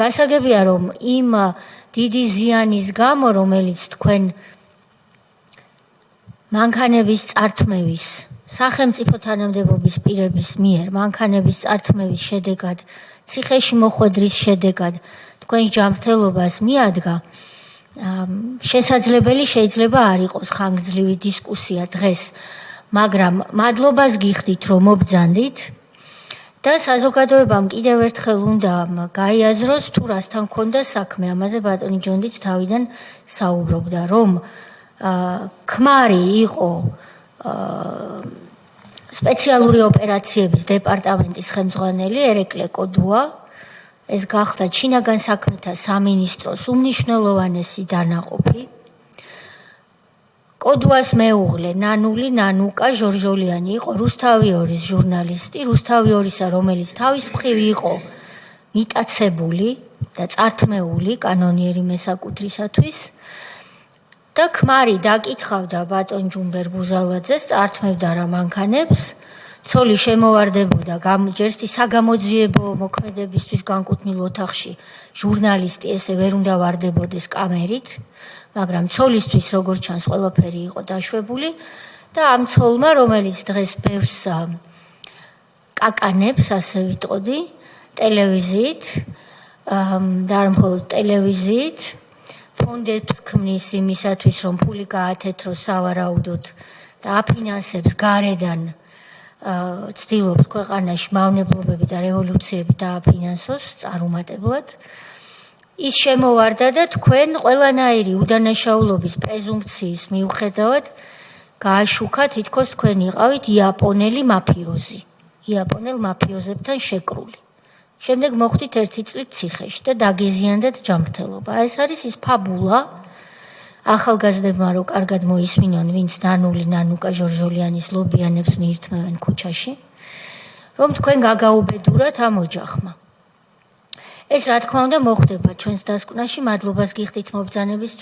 გასაგებია, რომ იმ დიდი ზიანის გამო, რომელიც თქვენ მანქანების წართმევის, სახელმწიფო თანამდებობის პირების მიერ მანქანების წართმევის შედეგად, ციხეში მოხვედრის შედეგად თქვენს ჯანმრთელობას მიადგა, შესაძლებელი შეიძლება არ იყოს ხანგრძლივი დისკუსია დღეს, მაგრამ მადლობას გიხდით, რომ მობრძანდით და საზოგადოებამ კიდევ ერთხელ უნდა გაიაზროს, თუ რასთან ქონდა საქმე. ამაზე ბატონი ჯონდიც თავიდან საუბრობდა, რომ ქმარი იყო სპეციალური ოპერაციების დეპარტამენტის ხელმძღვანელი ერეკლე კოდუა. ეს გახდა შინაგან საქმეთა სამინისტროს უმნიშვნელოვანესი დანაყოფი. კოდუას მეუღლე ნანული ნანუკა ჟორჟოლიანი იყო რუსთავიორის ჟურნალისტი, რუსთავიორისა, რომელიც თავის მხრივ იყო მიტაცებული და წართმეული კანონიერი მესაკუთრისათვის. და ქმარი დაკითხავდა ბატონ ჯუმბერ ბუზალაძეს, წართმევდა რა მანქანებს, ცოლი შემოვარდებოდა ჯერსტი საგამოძიებო მოქმედებისთვის განკუთვნილ ოთახში, ჟურნალისტი ესე ვერ უნდა ვარდებოდეს კამერით, მაგრამ ცოლისთვის როგორც ჩანს ყველაფერი იყო დაშვებული და ამ ცოლმა, რომელიც დღეს ბევრს კაკანებს, ასე ვიტყოდი, ტელევიზიით და არ მხოლოდ ტელევიზიით, ფონდებს ქმნის იმისათვის, რომ ფული გაათეთროს სავარაუდოდ და აფინანსებს გარედან ცდილობს ქვეყანაში მავნებლობები და რევოლუციები დააფინანსოს წარუმატებლად. ის შემოვარდა და თქვენ ყველანაირი უდანაშაულობის პრეზუმპციის მიუხედავად გააშუქა, თითქოს თქვენ იყავით იაპონელი მაფიოზი, იაპონელ მაფიოზებთან შეკრული. შემდეგ მოხვდით 1 წლით ციხეში და დაგეზიანდათ ჯანმრთელობა. ეს არის ის ფაბულა, ახალგაზრდებმა რო კარგად მოისმინონ, ვინც ნანული ნანუკა ჟორჟოლიანის ლობიანებს მიირთმევენ ქუჩაში, რომ თქვენ გაგაუბედურათ ამ ოჯახმა. ეს რა თქმა უნდა მოხდება ჩვენს დასკვნაში, მადლობას გიხდით მობრძანებისთვის.